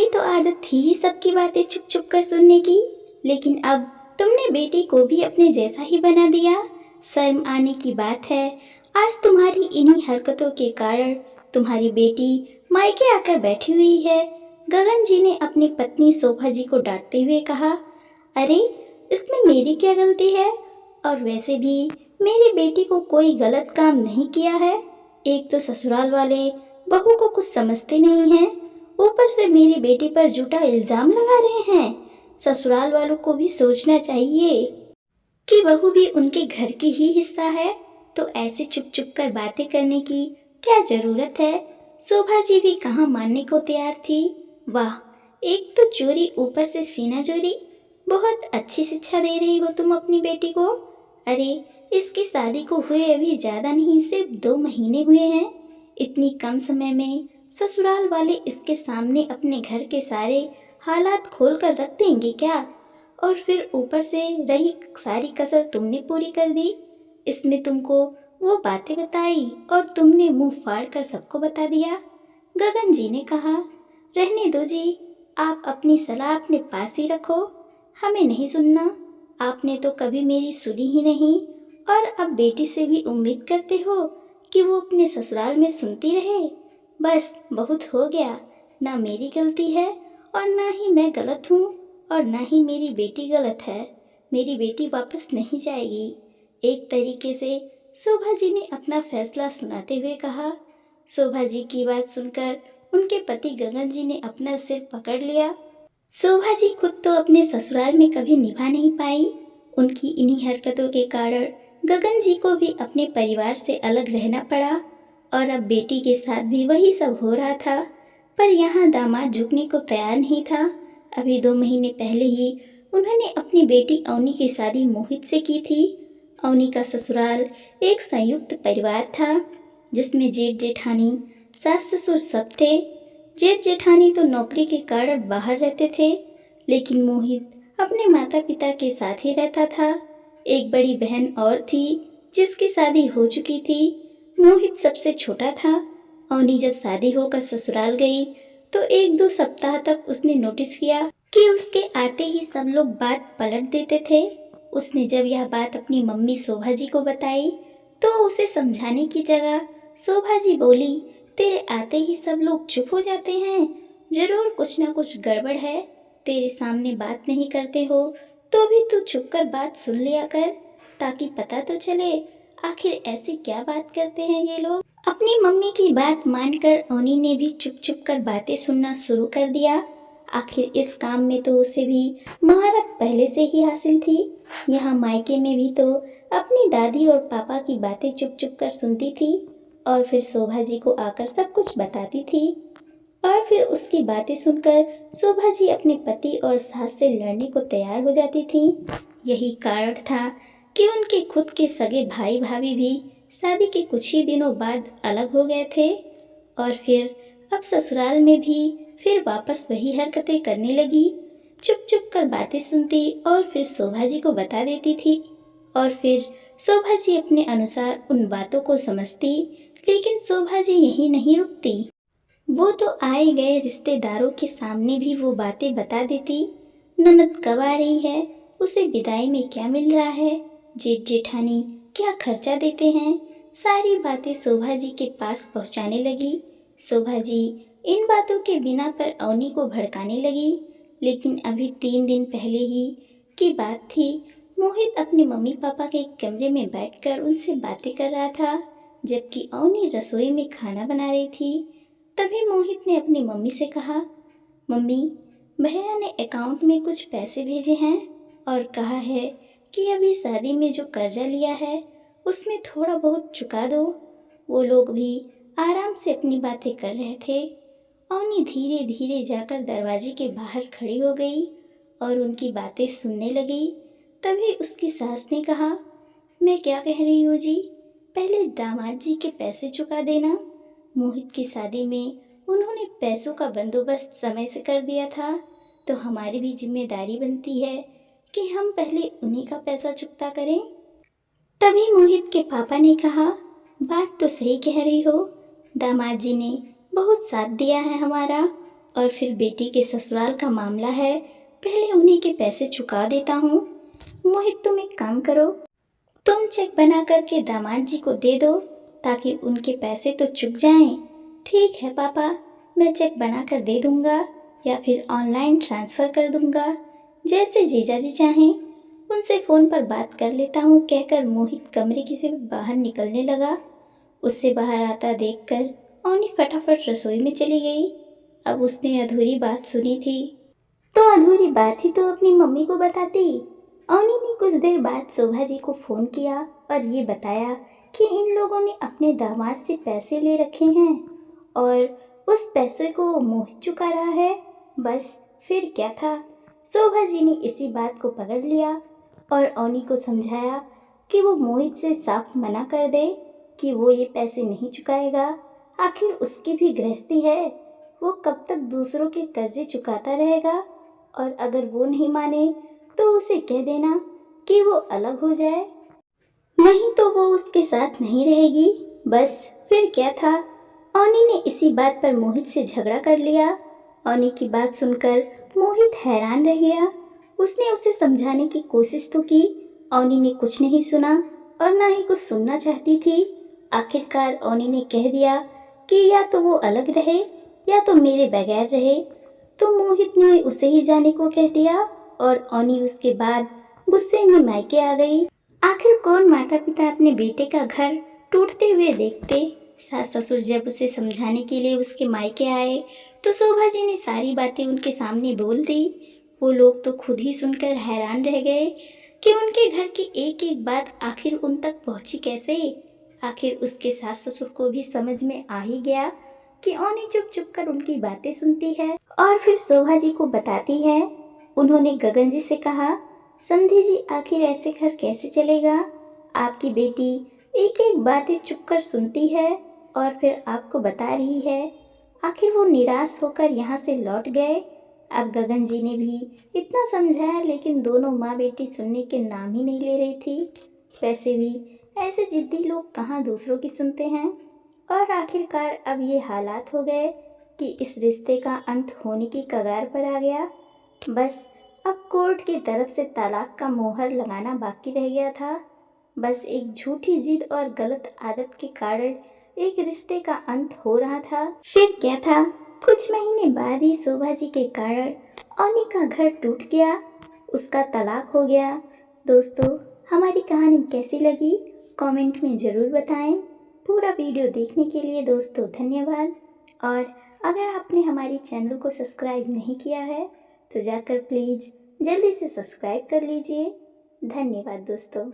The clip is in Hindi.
तुम्हारी तो आदत थी ही सबकी बातें चुप चुप कर सुनने की, लेकिन अब तुमने बेटी को भी अपने जैसा ही बना दिया। शर्म आने की बात है। आज तुम्हारी इन्हीं हरकतों के कारण तुम्हारी बेटी मायके आकर बैठी हुई है। गगन जी ने अपनी पत्नी शोभा जी को डांटते हुए कहा, अरे इसमें मेरी क्या गलती है? और वैसे भी मेरी बेटी को कोई गलत काम नहीं किया है। एक तो ससुराल वाले बहू को कुछ समझते नहीं हैं, ऊपर से मेरी बेटी पर झूठा इल्जाम लगा रहे हैं। ससुराल वालों को भी सोचना चाहिए कि बहू भी उनके घर की ही हिस्सा है, तो ऐसे चुप चुप कर बातें करने की क्या जरूरत है? शोभा जी भी कहाँ मानने को तैयार थी। वाह, एक तो चोरी ऊपर से सीना चोरी। बहुत अच्छी शिक्षा दे रही हो तुम अपनी बेटी को। अरे इसकी शादी को हुए अभी ज्यादा नहीं, सिर्फ 2 महीने हुए हैं। इतनी कम समय में ससुराल वाले इसके सामने अपने घर के सारे हालात खोल कर रख देंगे क्या? और फिर ऊपर से रही सारी कसर तुमने पूरी कर दी। इसमें तुमको वो बातें बताई और तुमने मुंह फाड़ कर सबको बता दिया। गगन जी ने कहा, रहने दो जी, आप अपनी सलाह अपने पास ही रखो, हमें नहीं सुनना। आपने तो कभी मेरी सुनी ही नहीं, और अब बेटी से भी उम्मीद करते हो कि वो अपने ससुराल में सुनती रहे। बस बहुत हो गया। ना मेरी गलती है और ना ही मैं गलत हूँ, और ना ही मेरी बेटी गलत है। मेरी बेटी वापस नहीं जाएगी। एक तरीके से शोभा जी ने अपना फैसला सुनाते हुए कहा। शोभा जी की बात सुनकर उनके पति गगन जी ने अपना सिर पकड़ लिया। शोभा जी खुद तो अपने ससुराल में कभी निभा नहीं पाई। उनकी इन्हीं हरकतों के कारण गगन जी को भी अपने परिवार से अलग रहना पड़ा, और अब बेटी के साथ भी वही सब हो रहा था। पर यहाँ दामाद झुकने को तैयार नहीं था। अभी 2 महीने पहले ही उन्होंने अपनी बेटी अवनी की शादी मोहित से की थी। अवनी का ससुराल एक संयुक्त परिवार था, जिसमें जेठ जेठानी सास ससुर सब थे। जेठ जेठानी तो नौकरी के कारण बाहर रहते थे, लेकिन मोहित अपने माता पिता के साथ ही रहता था। एक बड़ी बहन और थी, जिसकी शादी हो चुकी थी। मोहित सबसे छोटा था। अवनी जब शादी होकर ससुराल गई तो 1-2 सप्ताह तक उसने नोटिस किया कि उसके आते ही सब लोग बात पलट देते थे। उसने जब यह बात अपनी मम्मी शोभा जी को बताई तो उसे समझाने की जगह शोभा जी बोली, तेरे आते ही सब लोग चुप हो जाते हैं, जरूर कुछ ना कुछ गड़बड़ है। तेरे सामने बात नहीं करते हो तो भी तू चुप कर बात सुन लिया कर, ताकि पता तो चले आखिर ऐसी क्या बात करते हैं ये लोग। अपनी मम्मी की बात मानकर अवनी ने भी चुप चुप कर बातें सुनना शुरू कर दिया। आखिर इस काम में तो उसे भी महारत पहले से ही हासिल थी। यहाँ मायके में भी तो अपनी दादी और पापा की बातें चुप चुप कर सुनती थी, और फिर शोभा जी को आकर सब कुछ बताती थी। और फिर उसकी बातें सुनकर शोभा जी अपने पति और सास से लड़ने को तैयार हो जाती थी। यही कारण था कि उनके खुद के सगे भाई भाभी भी शादी के कुछ ही दिनों बाद अलग हो गए थे, और फिर अब ससुराल में भी फिर वापस वही हरकतें करने लगी। चुप चुप कर बातें सुनती और फिर शोभा जी को बता देती थी, और फिर शोभा जी अपने अनुसार उन बातों को समझती। लेकिन शोभा जी यही नहीं रुकती, वो तो आए गए रिश्तेदारों के सामने भी वो बातें बता देती। ननद कब आ रही है, उसे विदाई में क्या मिल रहा है, जेठ जेठानी क्या खर्चा देते हैं, सारी बातें शोभा जी के पास पहुंचाने लगी। शोभा जी इन बातों के बिना पर अवनी को भड़काने लगी। लेकिन अभी 3 दिन पहले ही की बात थी। मोहित अपने मम्मी पापा के कमरे में बैठकर उनसे बातें कर रहा था, जबकि अवनी रसोई में खाना बना रही थी। तभी मोहित ने अपनी मम्मी से कहा, मम्मी, भैया ने अकाउंट में कुछ पैसे भेजे हैं और कहा है कि अभी शादी में जो कर्जा लिया है उसमें थोड़ा बहुत चुका दो। वो लोग भी आराम से अपनी बातें कर रहे थे। अवनी धीरे धीरे जाकर दरवाजे के बाहर खड़ी हो गई और उनकी बातें सुनने लगी। तभी उसकी सास ने कहा, मैं क्या कह रही हूँ जी, पहले दामाद जी के पैसे चुका देना। मोहित की शादी में उन्होंने पैसों का बंदोबस्त समय से कर दिया था, तो हमारी भी जिम्मेदारी बनती है कि हम पहले उन्हीं का पैसा चुकता करें। तभी मोहित के पापा ने कहा, बात तो सही कह रही हो, दामाद जी ने बहुत साथ दिया है हमारा, और फिर बेटी के ससुराल का मामला है, पहले उन्हीं के पैसे चुका देता हूँ। मोहित तुम एक काम करो, तुम चेक बना करके दामाद जी को दे दो ताकि उनके पैसे तो चुक जाएं। ठीक है पापा, मैं चेक बना कर दे दूंगा या फिर ऑनलाइन ट्रांसफ़र कर दूंगा, जैसे जीजा जी चाहें। उनसे फ़ोन पर बात कर लेता हूँ कहकर मोहित कमरे की से बाहर निकलने लगा। उससे बाहर आता देखकर अवनी फटाफट रसोई में चली गई। अब उसने अधूरी बात सुनी थी तो अधूरी बात ही तो अपनी मम्मी को बताती। अवनी ने कुछ देर बाद शोभा जी को फ़ोन किया और ये बताया कि इन लोगों ने अपने दामाद से पैसे ले रखे हैं और उस पैसे को मोहित चुका रहा है। बस फिर क्या था, शोभा जी ने इसी बात को पकड़ लिया और अवनी को समझाया कि वो मोहित से साफ मना कर दे कि वो ये पैसे नहीं चुकाएगा। आखिर उसकी भी गृहस्थी है, वो कब तक दूसरों के कर्जे चुकाता रहेगा। और अगर वो नहीं माने तो उसे कह देना कि वो अलग हो जाए, नहीं तो वो उसके साथ नहीं रहेगी। बस फिर क्या था, अवनी ने इसी बात पर मोहित से झगड़ा कर लिया। अवनी की बात सुनकर मोहित हैरान रह गया। उसने उसे समझाने की कोशिश तो की, अवनी ने कुछ नहीं सुना और ना ही कुछ सुनना चाहती थी। आखिरकार अवनी ने कह दिया कि या तो वो अलग रहे या तो मेरे बगैर रहे। तो मोहित ने उसे ही जाने को कह दिया और अवनी उसके बाद गुस्से में मायके आ गई। आखिर कौन माता पिता अपने बेटे का घर टूटते हुए देखते। सास ससुर जब उसे समझाने के लिए उसके मायके आए तो शोभा जी ने सारी बातें उनके सामने बोल दी। वो लोग तो खुद ही सुनकर हैरान रह गए कि उनके घर की एक एक बात आखिर उन तक पहुंची कैसे। आखिर उसके सास ससुर को भी समझ में आ ही गया कि अवनी चुप चुप कर उनकी बातें सुनती है और फिर शोभा जी को बताती है। उन्होंने गगन जी से कहा, समधी जी आखिर ऐसे घर कैसे चलेगा। आपकी बेटी एक एक बातें चुप कर सुनती है और फिर आपको बता रही है। आखिर वो निराश होकर यहाँ से लौट गए। अब गगन जी ने भी इतना समझाया लेकिन दोनों माँ बेटी सुनने के नाम ही नहीं ले रही थी। वैसे भी ऐसे जिद्दी लोग कहाँ दूसरों की सुनते हैं। और आखिरकार अब ये हालात हो गए कि इस रिश्ते का अंत होने की कगार पर आ गया। बस अब कोर्ट की तरफ से तलाक का मोहर लगाना बाकी रह गया था। बस एक झूठी जिद और गलत आदत के कारण एक रिश्ते का अंत हो रहा था। फिर क्या था, कुछ महीने बाद ही शोभा जी के कारण अवनी का घर टूट गया, उसका तलाक हो गया। दोस्तों, हमारी कहानी कैसी लगी कमेंट में ज़रूर बताएं। पूरा वीडियो देखने के लिए दोस्तों धन्यवाद। और अगर आपने हमारे चैनल को सब्सक्राइब नहीं किया है तो जाकर प्लीज़ जल्दी से सब्सक्राइब कर लीजिए। धन्यवाद दोस्तों।